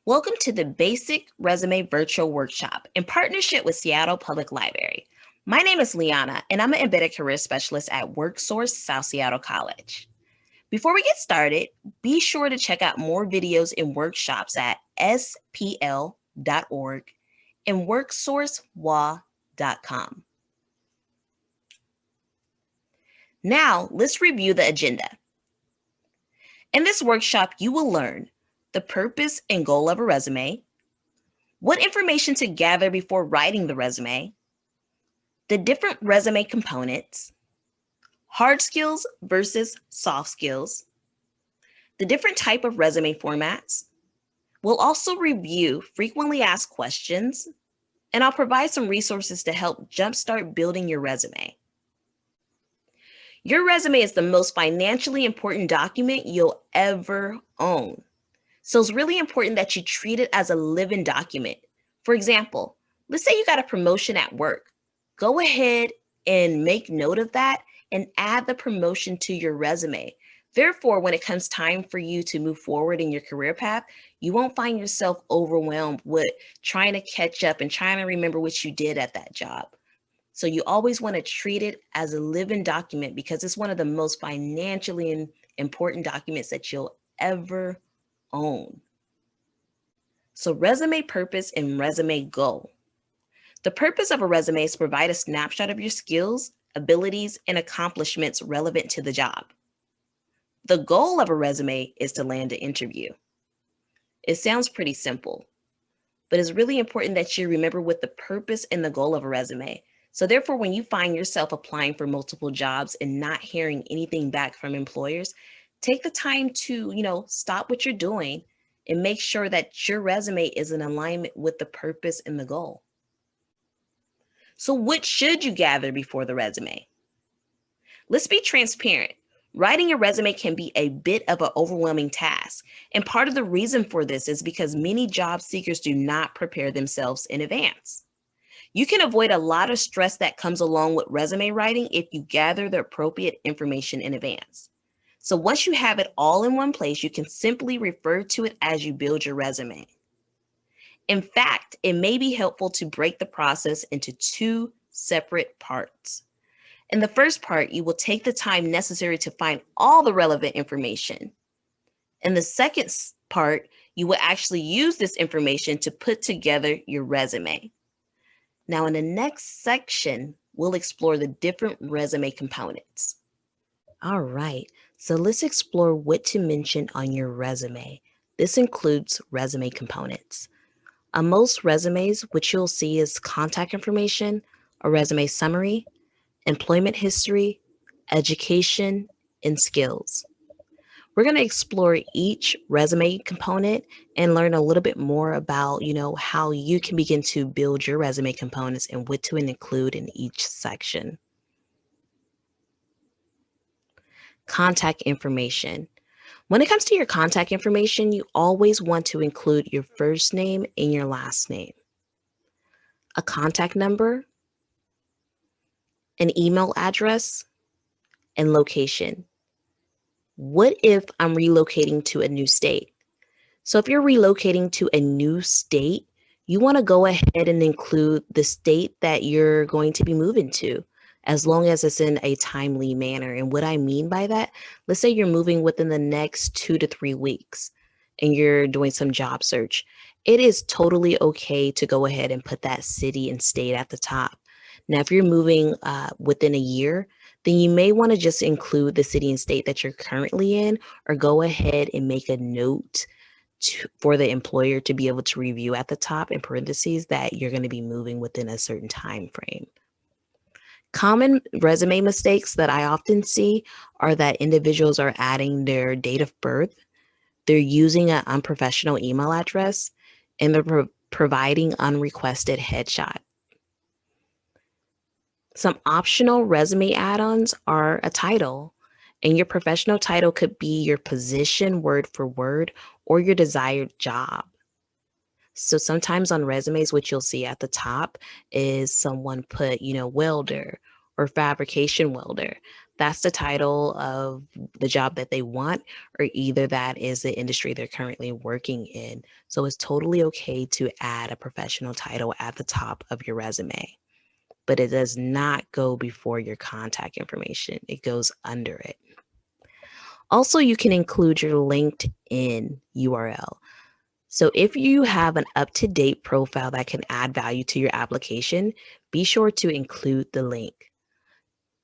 Welcome to the Basic Resume Virtual Workshop in partnership with Seattle Public Library. My name is Liana, and I'm an embedded career specialist at WorkSource South Seattle College. Before we get started, be sure to check out more videos and workshops at spl.org and worksourcewa.com. Now, let's review the agenda. In this workshop, you will learn the purpose and goal of a resume, what information to gather before writing the resume, the different resume components, hard skills versus soft skills, the different type of resume formats. We'll also review frequently asked questions, and I'll provide some resources to help jumpstart building your resume. Your resume is the most financially important document you'll ever own. So it's really important that you treat it as a living document. For example, let's say you got a promotion at work. Go ahead and make note of that and add the promotion to your resume. Therefore, when it comes time for you to move forward in your career path, you won't find yourself overwhelmed with trying to catch up and trying to remember what you did at that job. So you always want to treat it as a living document because it's one of the most financially important documents that you'll ever own. So resume purpose and resume goal. The purpose of a resume is to provide a snapshot of your skills, abilities, and accomplishments relevant to the job. The goal of a resume is to land an interview. It sounds pretty simple, but it's really important that you remember what the purpose and the goal of a resume. So therefore, when you find yourself applying for multiple jobs and not hearing anything back from employers, take the time to, stop what you're doing and make sure that your resume is in alignment with the purpose and the goal. So what should you gather before the resume? Let's be transparent. Writing a resume can be a bit of an overwhelming task. And part of the reason for this is because many job seekers do not prepare themselves in advance. You can avoid a lot of stress that comes along with resume writing if you gather the appropriate information in advance. So once you have it all in one place, you can simply refer to it as you build your resume. In fact, it may be helpful to break the process into two separate parts. In the first part, you will take the time necessary to find all the relevant information. In the second part, you will actually use this information to put together your resume. Now, in the next section, we'll explore the different resume components. All right, so let's explore what to mention on your resume. This includes resume components. On most resumes, what you'll see is contact information, a resume summary, employment history, education, and skills. We're going to explore each resume component and learn a little bit more about, how you can begin to build your resume components and what to include in each section. Contact information. When it comes to your contact information, you always want to include your first name and your last name, a contact number, an email address, and location. What if I'm relocating to a new state? So if you're relocating to a new state, you want to go ahead and include the state that you're going to be moving to, as long as it's in a timely manner. And what I mean by that, let's say you're moving within the next 2 to 3 weeks and you're doing some job search. It is totally okay to go ahead and put that city and state at the top. Now, if you're moving within a year, then you may want to just include the city and state that you're currently in, or go ahead and make a note for the employer to be able to review at the top in parentheses that you're going to be moving within a certain time frame. Common resume mistakes that I often see are that individuals are adding their date of birth, they're using an unprofessional email address, and they're providing unrequested headshot. Some optional resume add-ons are a title, and your professional title could be your position word for word or your desired job. So sometimes on resumes, what you'll see at the top is someone put, welder or fabrication welder. That's the title of the job that they want, or either that is the industry they're currently working in. So it's totally okay to add a professional title at the top of your resume, but it does not go before your contact information. It goes under it. Also, you can include your LinkedIn URL. So if you have an up-to-date profile that can add value to your application, be sure to include the link.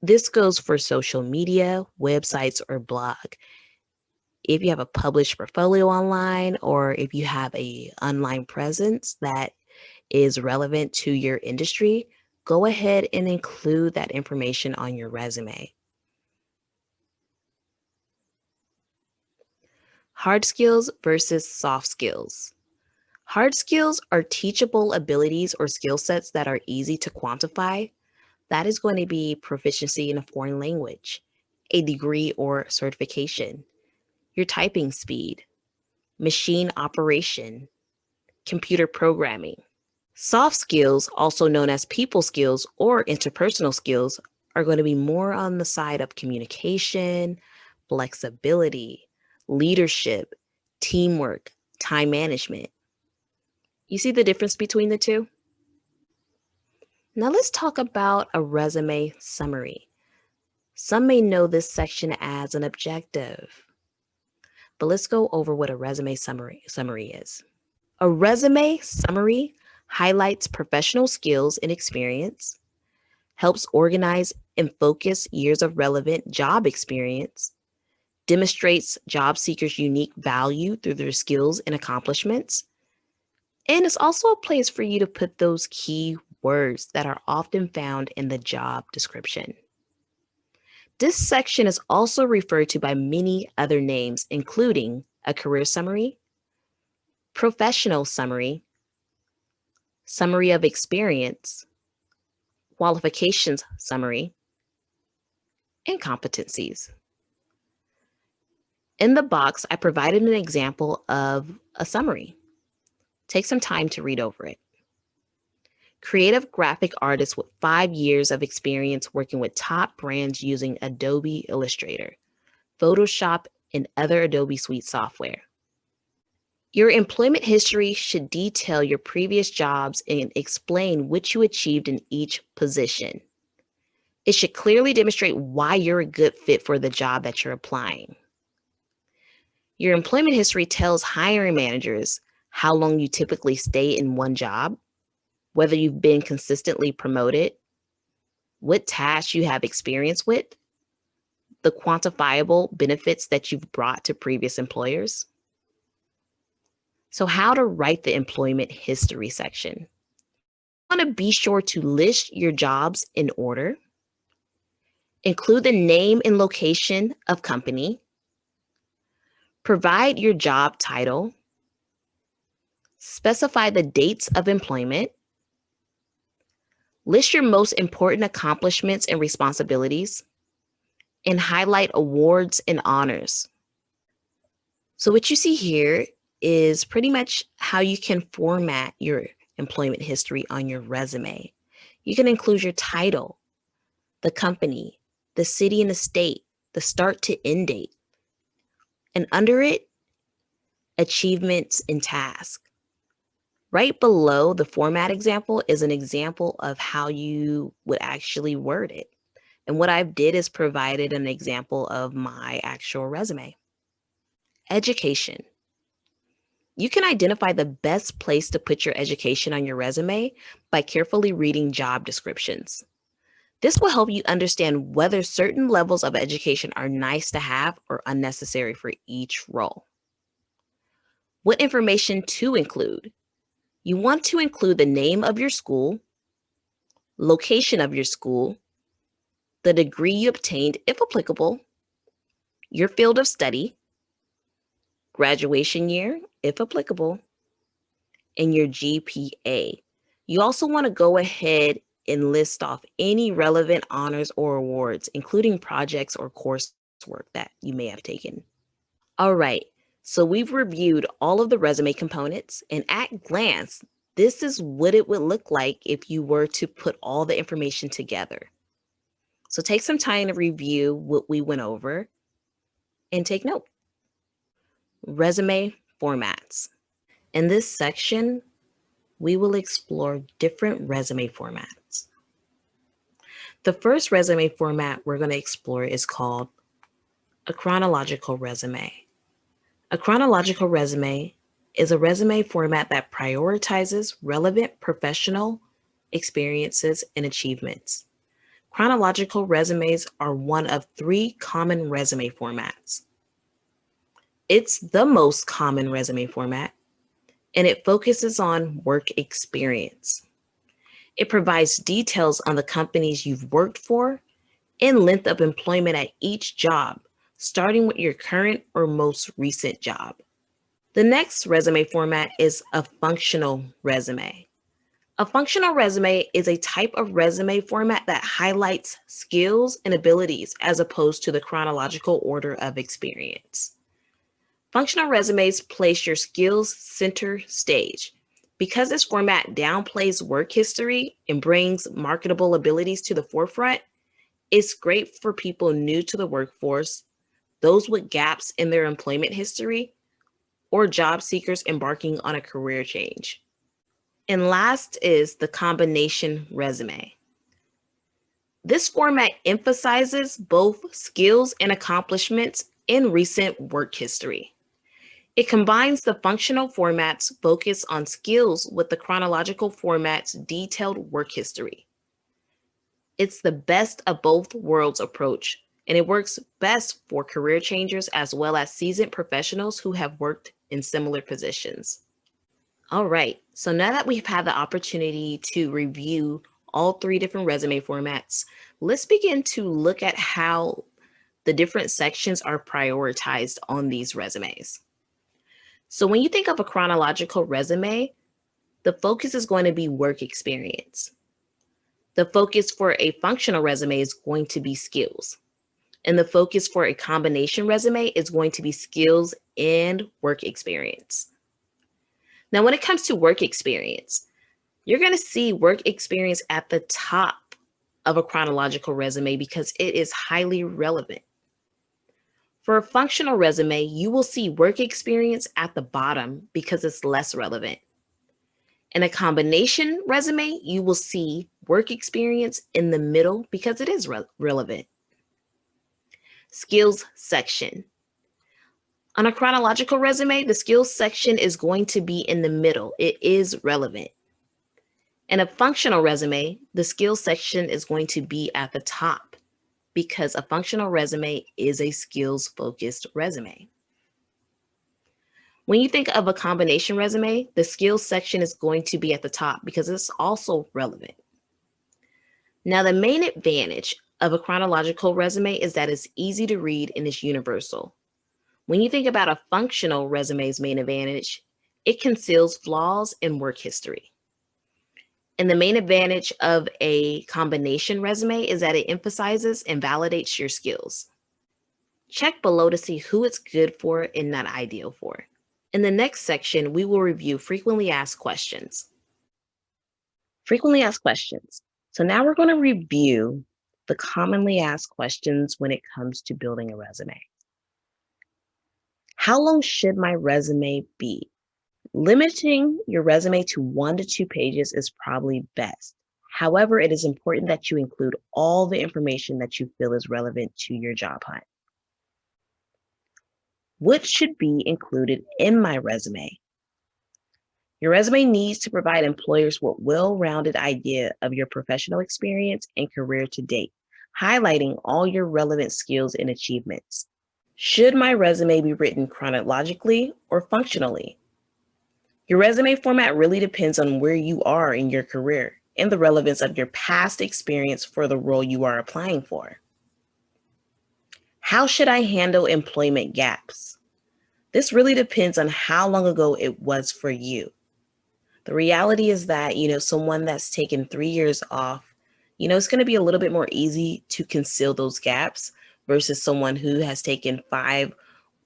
This goes for social media, websites, or blog. If you have a published portfolio online, or if you have a online presence that is relevant to your industry, go ahead and include that information on your resume. Hard skills versus soft skills. Hard skills are teachable abilities or skill sets that are easy to quantify. That is going to be proficiency in a foreign language, a degree or certification, your typing speed, machine operation, computer programming. Soft skills, also known as people skills or interpersonal skills, are going to be more on the side of communication, flexibility, leadership, teamwork, time management. You see the difference between the two? Now let's talk about a resume summary. Some may know this section as an objective, but let's go over what a resume summary is. A resume summary highlights professional skills and experience, helps organize and focus years of relevant job experience, demonstrates job seekers' unique value through their skills and accomplishments, and it's also a place for you to put those key words that are often found in the job description. This section is also referred to by many other names, including a career summary, professional summary, summary of experience, qualifications summary, and competencies. In the box, I provided an example of a summary. Take some time to read over it. Creative graphic artist with 5 years of experience working with top brands using Adobe Illustrator, Photoshop, and other Adobe Suite software. Your employment history should detail your previous jobs and explain what you achieved in each position. It should clearly demonstrate why you're a good fit for the job that you're applying. Your employment history tells hiring managers how long you typically stay in one job, whether you've been consistently promoted, what tasks you have experience with, the quantifiable benefits that you've brought to previous employers. So, how to write the employment history section? You want to be sure to list your jobs in order, include the name and location of company, provide your job title, specify the dates of employment, list your most important accomplishments and responsibilities, and highlight awards and honors. So what you see here is pretty much how you can format your employment history on your resume. You can include your title, the company, the city and the state, the start to end date, and under it, achievements and tasks. Right below the format example is an example of how you would actually word it. And what I did is provided an example of my actual resume. Education. You can identify the best place to put your education on your resume by carefully reading job descriptions. This will help you understand whether certain levels of education are nice to have or unnecessary for each role. What information to include? You want to include the name of your school, location of your school, the degree you obtained, if applicable, your field of study, graduation year, if applicable, and your GPA. You also want to go ahead and list off any relevant honors or awards, including projects or coursework that you may have taken. All right, so we've reviewed all of the resume components, and at glance, this is what it would look like if you were to put all the information together. So take some time to review what we went over and take note. Resume formats. In this section, we will explore different resume formats. The first resume format we're going to explore is called a chronological resume. A chronological resume is a resume format that prioritizes relevant professional experiences and achievements. Chronological resumes are one of 3 common resume formats. It's the most common resume format, and it focuses on work experience. It provides details on the companies you've worked for and length of employment at each job, starting with your current or most recent job. The next resume format is a functional resume. A functional resume is a type of resume format that highlights skills and abilities as opposed to the chronological order of experience. Functional resumes place your skills center stage. Because this format downplays work history and brings marketable abilities to the forefront, it's great for people new to the workforce, those with gaps in their employment history, or job seekers embarking on a career change. And last is the combination resume. This format emphasizes both skills and accomplishments in recent work history. It combines the functional format's focus on skills with the chronological format's detailed work history. It's the best of both worlds approach, and it works best for career changers as well as seasoned professionals who have worked in similar positions. All right, so now that we've had the opportunity to review all 3 different resume formats, let's begin to look at how the different sections are prioritized on these resumes. So when you think of a chronological resume, the focus is going to be work experience. The focus for a functional resume is going to be skills. And the focus for a combination resume is going to be skills and work experience. Now, when it comes to work experience, you're going to see work experience at the top of a chronological resume because it is highly relevant. For a functional resume, you will see work experience at the bottom because it's less relevant. In a combination resume, you will see work experience in the middle because it is relevant. Skills section. On a chronological resume, the skills section is going to be in the middle. It is relevant. In a functional resume, the skills section is going to be at the top because a functional resume is a skills-focused resume. When you think of a combination resume, the skills section is going to be at the top because it's also relevant. Now, the main advantage of a chronological resume is that it's easy to read and it's universal. When you think about a functional resume's main advantage, it conceals flaws in work history. And the main advantage of a combination resume is that it emphasizes and validates your skills. Check below to see who it's good for and not ideal for. In the next section, we will review frequently asked questions. Frequently asked questions. So now we're going to review the commonly asked questions when it comes to building a resume. How long should my resume be? Limiting your resume to 1 to 2 pages is probably best. However, it is important that you include all the information that you feel is relevant to your job hunt. What should be included in my resume? Your resume needs to provide employers with a well-rounded idea of your professional experience and career to date, highlighting all your relevant skills and achievements. Should my resume be written chronologically or functionally? Your resume format really depends on where you are in your career and the relevance of your past experience for the role you are applying for. How should I handle employment gaps? This really depends on how long ago it was for you. The reality is that, someone that's taken 3 years off, it's going to be a little bit more easy to conceal those gaps versus someone who has taken 5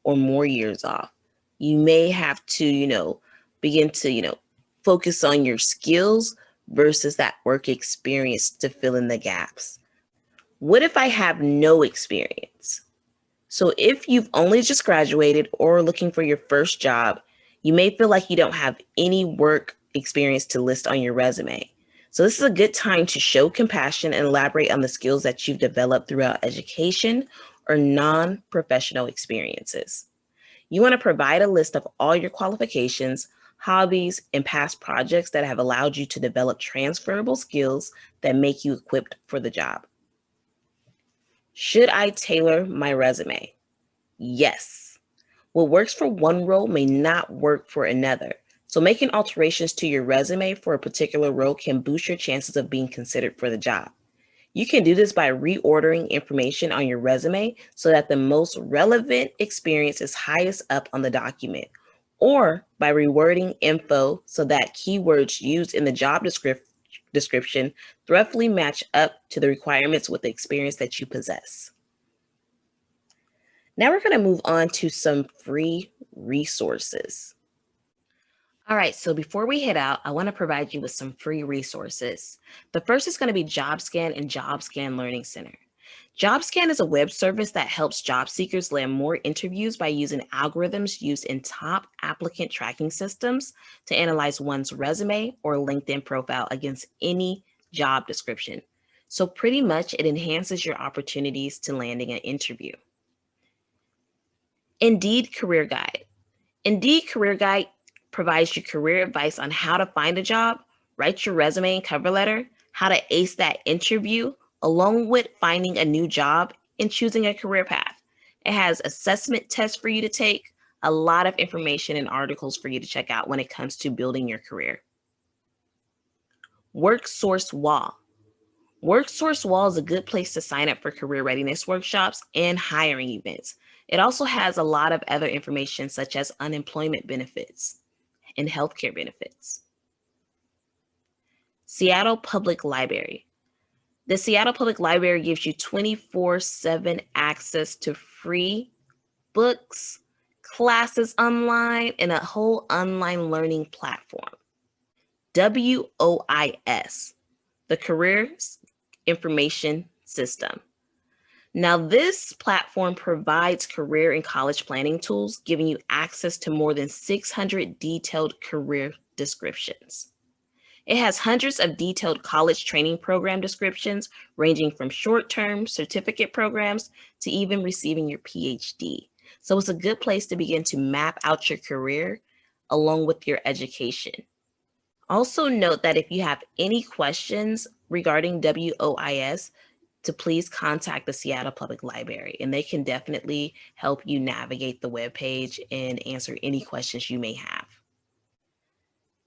or more years off. You may have to, begin to, focus on your skills versus that work experience to fill in the gaps. What if I have no experience? So if you've only just graduated or looking for your first job, you may feel like you don't have any work experience to list on your resume. So this is a good time to show compassion and elaborate on the skills that you've developed throughout education or non-professional experiences. You want to provide a list of all your qualifications, hobbies, and past projects that have allowed you to develop transferable skills that make you equipped for the job. Should I tailor my resume? Yes. What works for one role may not work for another. So making alterations to your resume for a particular role can boost your chances of being considered for the job. You can do this by reordering information on your resume so that the most relevant experience is highest up on the document, or by rewording info so that keywords used in the job description roughly match up to the requirements with the experience that you possess. Now we're going to move on to some free resources. All right, so before we head out, I want to provide you with some free resources. The first is going to be JobScan and JobScan Learning Center. JobScan is a web service that helps job seekers land more interviews by using algorithms used in top applicant tracking systems to analyze one's resume or LinkedIn profile against any job description. So pretty much it enhances your opportunities to landing an interview. Indeed Career Guide. Indeed Career Guide provides you career advice on how to find a job, write your resume and cover letter, how to ace that interview, along with finding a new job and choosing a career path. It has assessment tests for you to take, a lot of information and articles for you to check out when it comes to building your career. WorkSource Wall. WorkSource Wall is a good place to sign up for career readiness workshops and hiring events. It also has a lot of other information such as unemployment benefits and healthcare benefits. Seattle Public Library. The Seattle Public Library gives you 24/7 access to free books, classes online, and a whole online learning platform. WOIS, the Career Information System. Now, this platform provides career and college planning tools, giving you access to more than 600 detailed career descriptions. It has hundreds of detailed college training program descriptions, ranging from short-term certificate programs to even receiving your PhD. So it's a good place to begin to map out your career along with your education. Also note that if you have any questions regarding WOIS, to please contact the Seattle Public Library, and they can definitely help you navigate the webpage and answer any questions you may have.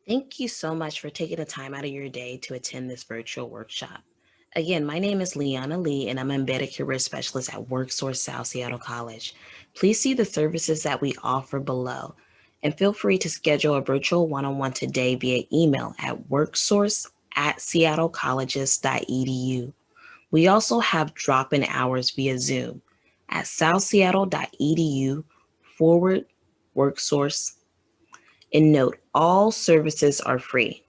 Thank you so much for taking the time out of your day to attend this virtual workshop. Again, my name is Liana Lee, and I'm an Embedded Career Specialist at WorkSource South Seattle College. Please see the services that we offer below, and feel free to schedule a virtual one-on-one today via email at worksource@seattlecolleges.edu. We also have drop-in hours via Zoom at southseattle.edu/worksource. And note, all services are free.